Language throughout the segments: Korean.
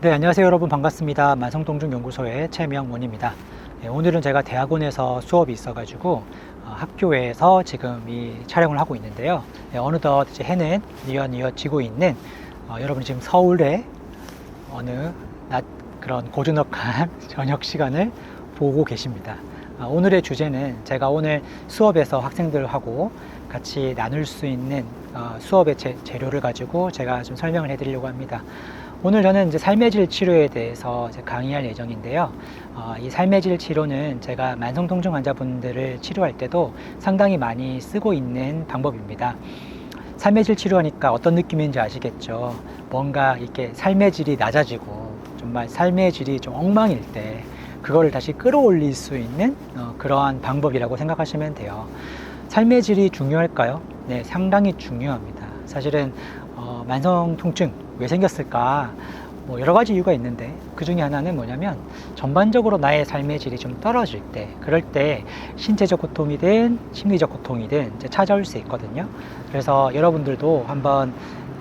네, 안녕하세요 여러분, 반갑습니다. 만성동중연구소의 최명원입니다. 네, 오늘은 제가 대학원에서 수업이 있어가지고 학교에서 지금 이 촬영을 하고 있는데요. 네, 어느덧 이제 해는 뉘어지고 있는 여러분이 지금 서울의 어느 낮 그런 고즈넉한 저녁 시간을 보고 계십니다. 오늘의 주제는 제가 오늘 수업에서 학생들하고 같이 나눌 수 있는 수업의 재료를 가지고 제가 좀 설명을 해드리려고 합니다. 오늘 저는 이제 삶의 질 치료에 대해서 강의할 예정인데요. 이 삶의 질 치료는 제가 만성통증 환자분들을 치료할 때도 상당히 많이 쓰고 있는 방법입니다. 삶의 질 치료하니까 어떤 느낌인지 아시겠죠? 뭔가 이렇게 삶의 질이 낮아지고 정말 삶의 질이 좀 엉망일 때 그거를 다시 끌어올릴 수 있는 그러한 방법이라고 생각하시면 돼요. 삶의 질이 중요할까요? 네, 상당히 중요합니다. 사실은 만성 통증 왜 생겼을까? 뭐 여러 가지 이유가 있는데 그 중에 하나는 뭐냐면 전반적으로 나의 삶의 질이 좀 떨어질 때, 그럴 때 신체적 고통이든 심리적 고통이든 이제 찾아올 수 있거든요. 그래서 여러분들도 한번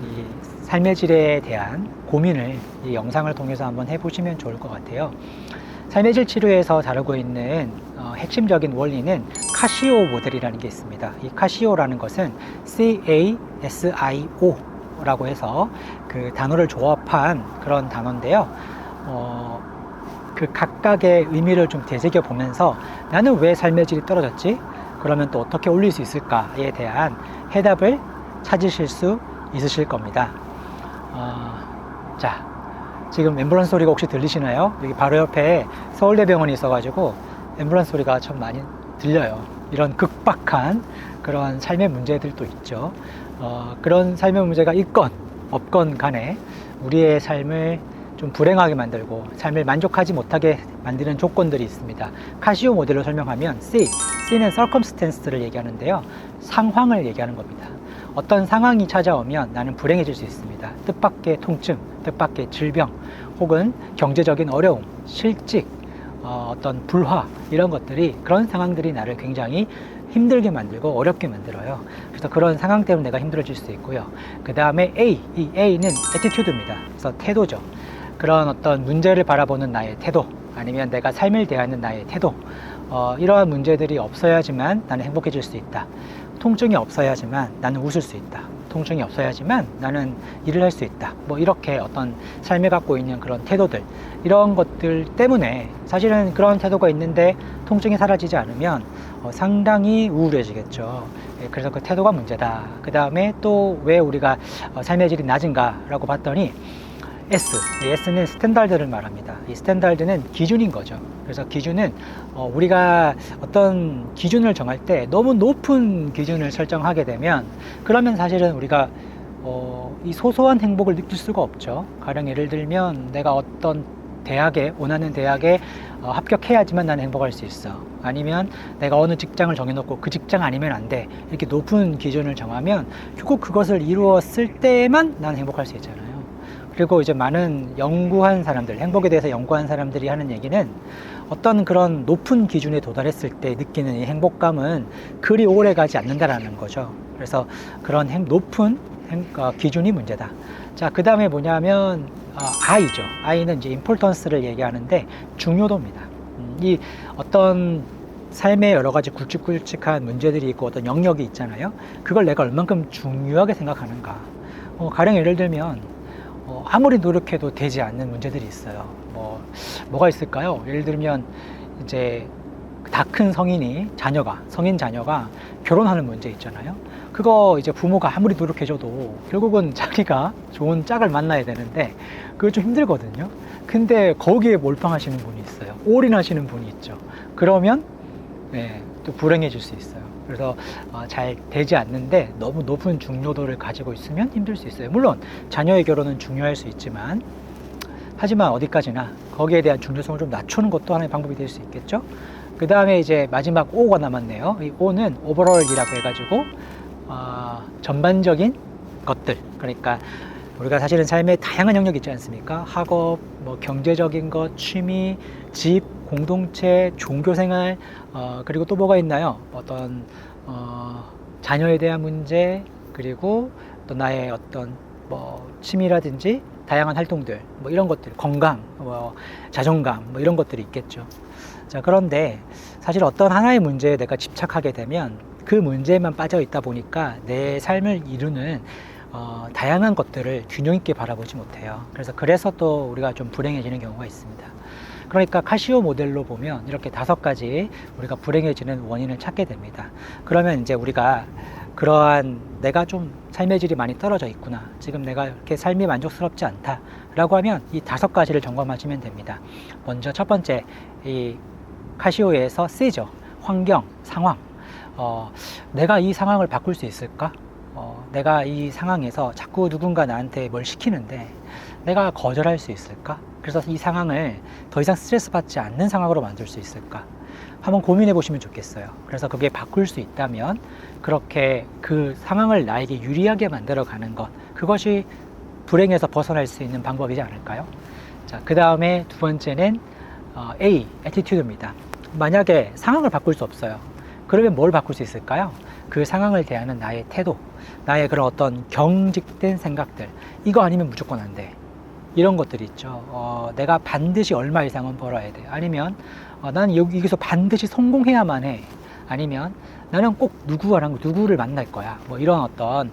이 삶의 질에 대한 고민을 이 영상을 통해서 한번 해보시면 좋을 것 같아요. 삶의 질 치료에서 다루고 있는 핵심적인 원리는 카시오 모델이라는 게 있습니다. 이 카시오라는 것은 CASIO 라고 해서 그 단어를 조합한 그런 단어인데요. 그 각각의 의미를 좀 되새겨 보면서 나는 왜 삶의 질이 떨어졌지? 그러면 또 어떻게 올릴 수 있을까에 대한 해답을 찾으실 수 있으실 겁니다. 자, 지금 앰뷸런스 소리가 혹시 들리시나요? 여기 바로 옆에 서울대병원이 있어가지고 앰뷸런스 소리가 참 많이 들려요. 이런 극박한 그런 삶의 문제들도 있죠. 그런 삶의 문제가 있건 없건 간에 우리의 삶을 좀 불행하게 만들고 삶을 만족하지 못하게 만드는 조건들이 있습니다. 카시오 모델로 설명하면 C는 circumstance를 얘기하는데요. 상황을 얘기하는 겁니다. 어떤 상황이 찾아오면 나는 불행해질 수 있습니다. 뜻밖의 통증, 뜻밖의 질병, 혹은 경제적인 어려움, 실직, 어떤 불화, 이런 것들이, 그런 상황들이 나를 굉장히 힘들게 만들고 어렵게 만들어요. 그래서 그런 상황 때문에 내가 힘들어질 수 있고요. 그 다음에 이 A는 attitude입니다. 그래서 태도죠. 그런 어떤 문제를 바라보는 나의 태도, 아니면 내가 삶을 대하는 나의 태도, 이러한 문제들이 없어야지만 나는 행복해질 수 있다. 통증이 없어야지만 나는 웃을 수 있다. 통증이 없어야지만 나는 일을 할 수 있다. 뭐 이렇게 어떤 삶에 갖고 있는 그런 태도들, 이런 것들 때문에 사실은 그런 태도가 있는데 통증이 사라지지 않으면 상당히 우울해지겠죠. 그래서 그 태도가 문제다. 그 다음에 또 왜 우리가 삶의 질이 낮은가 라고 봤더니 S는 스탠다드를 말합니다. 이 스탠다드는 기준인 거죠. 그래서 기준은 우리가 어떤 기준을 정할 때 너무 높은 기준을 설정하게 되면, 그러면 사실은 우리가 이 소소한 행복을 느낄 수가 없죠. 가령 예를 들면 내가 어떤 원하는 대학에 합격해야지만 나는 행복할 수 있어. 아니면 내가 어느 직장을 정해놓고 그 직장 아니면 안 돼. 이렇게 높은 기준을 정하면 결국 그것을 이루었을 때만 나는 행복할 수 있잖아요. 그리고 이제 많은 연구한 사람들, 행복에 대해서 연구한 사람들이 하는 얘기는 어떤 그런 높은 기준에 도달했을 때 느끼는 이 행복감은 그리 오래 가지 않는다라는 거죠. 그래서 그런 높은 기준이 문제다. 자, 그 다음에 뭐냐면 I죠. I는 이제 importance를 얘기하는데 중요도입니다. 이 어떤 삶에 여러 가지 굵직굵직한 문제들이 있고 어떤 영역이 있잖아요. 그걸 내가 얼만큼 중요하게 생각하는가. 가령 예를 들면 아무리 노력해도 되지 않는 문제들이 있어요. 뭐가 있을까요? 예를 들면 이제 다 큰 성인 자녀가 결혼하는 문제 있잖아요. 그거 이제 부모가 아무리 노력해줘도 결국은 자기가 좋은 짝을 만나야 되는데 그게 좀 힘들거든요. 근데 거기에 몰빵하시는 분이 있어요. 올인하시는 분이 있죠. 그러면 또 불행해질 수 있어요. 그래서 잘 되지 않는데 너무 높은 중요도를 가지고 있으면 힘들 수 있어요. 물론 자녀의 결혼은 중요할 수 있지만, 하지만 어디까지나 거기에 대한 중요성을 좀 낮추는 것도 하나의 방법이 될 수 있겠죠. 그 다음에 이제 마지막 O가 남았네요. 이 O는 overall이라고 해가지고 전반적인 것들, 그러니까 우리가 사실은 삶의 다양한 영역이 있지 않습니까? 학업, 경제적인 것, 취미, 집, 공동체, 종교생활, 그리고 또 뭐가 있나요? 어떤 자녀에 대한 문제, 그리고 또 나의 어떤 취미라든지 다양한 활동들, 뭐 이런 것들, 건강, 뭐 자존감, 뭐 이런 것들이 있겠죠. 자, 그런데 사실 어떤 하나의 문제에 내가 집착하게 되면 그 문제에만 빠져 있다 보니까 내 삶을 이루는 다양한 것들을 균형 있게 바라보지 못해요. 그래서 또 우리가 좀 불행해지는 경우가 있습니다. 그러니까 카시오 모델로 보면 이렇게 5가지 우리가 불행해지는 원인을 찾게 됩니다. 그러면 이제 우리가 그러한 내가 좀 삶의 질이 많이 떨어져 있구나, 지금 내가 이렇게 삶이 만족스럽지 않다 라고 하면 이 5가지를 점검하시면 됩니다. 먼저 첫 번째, 이 카시오에서 C죠. 환경, 상황. 내가 이 상황을 바꿀 수 있을까? 내가 이 상황에서 자꾸 누군가 나한테 뭘 시키는데 내가 거절할 수 있을까? 그래서 이 상황을 더 이상 스트레스 받지 않는 상황으로 만들 수 있을까? 한번 고민해 보시면 좋겠어요. 그래서 그게 바꿀 수 있다면 그렇게 그 상황을 나에게 유리하게 만들어 가는 것, 그것이 불행에서 벗어날 수 있는 방법이지 않을까요? 자, 그 다음에 두 번째는 A, 애티튜드입니다. 만약에 상황을 바꿀 수 없어요. 그러면 뭘 바꿀 수 있을까요? 그 상황을 대하는 나의 태도, 나의 그런 어떤 경직된 생각들, 이거 아니면 무조건 안 돼, 이런 것들이 있죠. 내가 반드시 얼마 이상은 벌어야 돼, 아니면 나는 여기서 반드시 성공해야만 해, 아니면 나는 꼭 누구를 만날 거야, 뭐 이런 어떤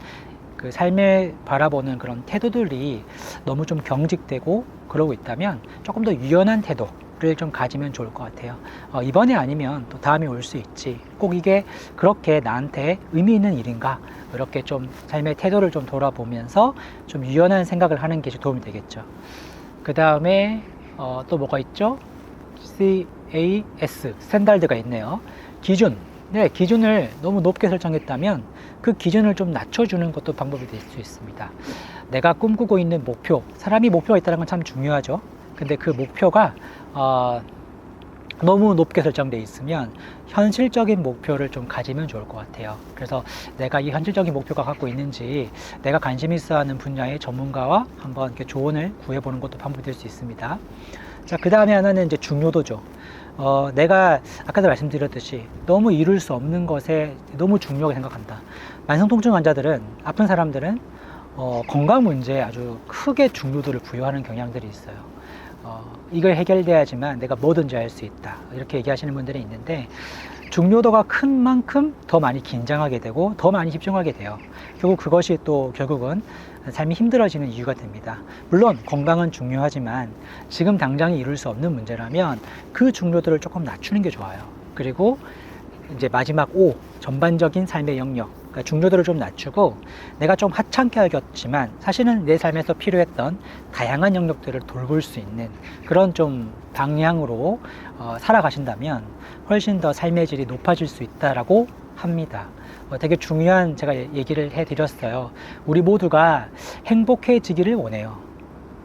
그 삶을 바라보는 그런 태도들이 너무 좀 경직되고 그러고 있다면 조금 더 유연한 태도를 좀 가지면 좋을 것 같아요. 이번에 아니면 또 다음에 올 수 있지, 꼭 이게 그렇게 나한테 의미 있는 일인가, 이렇게 좀 삶의 태도를 좀 돌아보면서 좀 유연한 생각을 하는 게 도움이 되겠죠. 그 다음에 또 뭐가 있죠? CAS, 스탠다드가 있네요. 기준. 네, 기준을 너무 높게 설정했다면 그 기준을 좀 낮춰주는 것도 방법이 될 수 있습니다. 내가 꿈꾸고 있는 목표, 사람이 목표가 있다는 건 참 중요하죠. 근데 그 목표가 너무 높게 설정되어 있으면 현실적인 목표를 좀 가지면 좋을 것 같아요. 그래서 내가 이 현실적인 목표가 갖고 있는지 내가 관심 있어 하는 분야의 전문가와 한번 이렇게 조언을 구해보는 것도 방법이 될 수 있습니다. 자, 그 다음에 하나는 이제 중요도죠. 내가 아까도 말씀드렸듯이 너무 이룰 수 없는 것에 너무 중요하게 생각한다. 만성통증 환자들은, 아픈 사람들은 건강 문제에 아주 크게 중요도를 부여하는 경향들이 있어요. 이걸 해결돼야지만 내가 뭐든지 할 수 있다, 이렇게 얘기하시는 분들이 있는데, 중요도가 큰 만큼 더 많이 긴장하게 되고 더 많이 집중하게 돼요. 그것이 또 결국은 삶이 힘들어지는 이유가 됩니다. 물론 건강은 중요하지만 지금 당장 이룰 수 없는 문제라면 그 중요도를 조금 낮추는 게 좋아요. 그리고 이제 마지막 O, 전반적인 삶의 영역, 그러니까 중요도를 좀 낮추고 내가 좀 하찮게 여겼지만 사실은 내 삶에서 필요했던 다양한 영역들을 돌볼 수 있는 그런 좀 방향으로 살아가신다면 훨씬 더 삶의 질이 높아질 수 있다라고 합니다. 되게 중요한 제가 얘기를 해드렸어요. 우리 모두가 행복해지기를 원해요.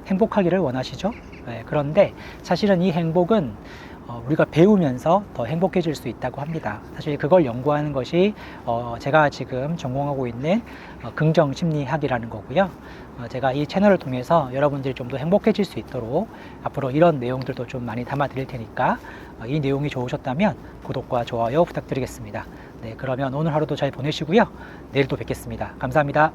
행복하기를 원하시죠? 네, 그런데 사실은 이 행복은 우리가 배우면서 더 행복해질 수 있다고 합니다. 사실 그걸 연구하는 것이 제가 지금 전공하고 있는 긍정심리학이라는 거고요. 제가 이 채널을 통해서 여러분들이 좀 더 행복해질 수 있도록 앞으로 이런 내용들도 좀 많이 담아 드릴 테니까 이 내용이 좋으셨다면 구독과 좋아요 부탁드리겠습니다. 네, 그러면 오늘 하루도 잘 보내시고요. 내일 또 뵙겠습니다. 감사합니다.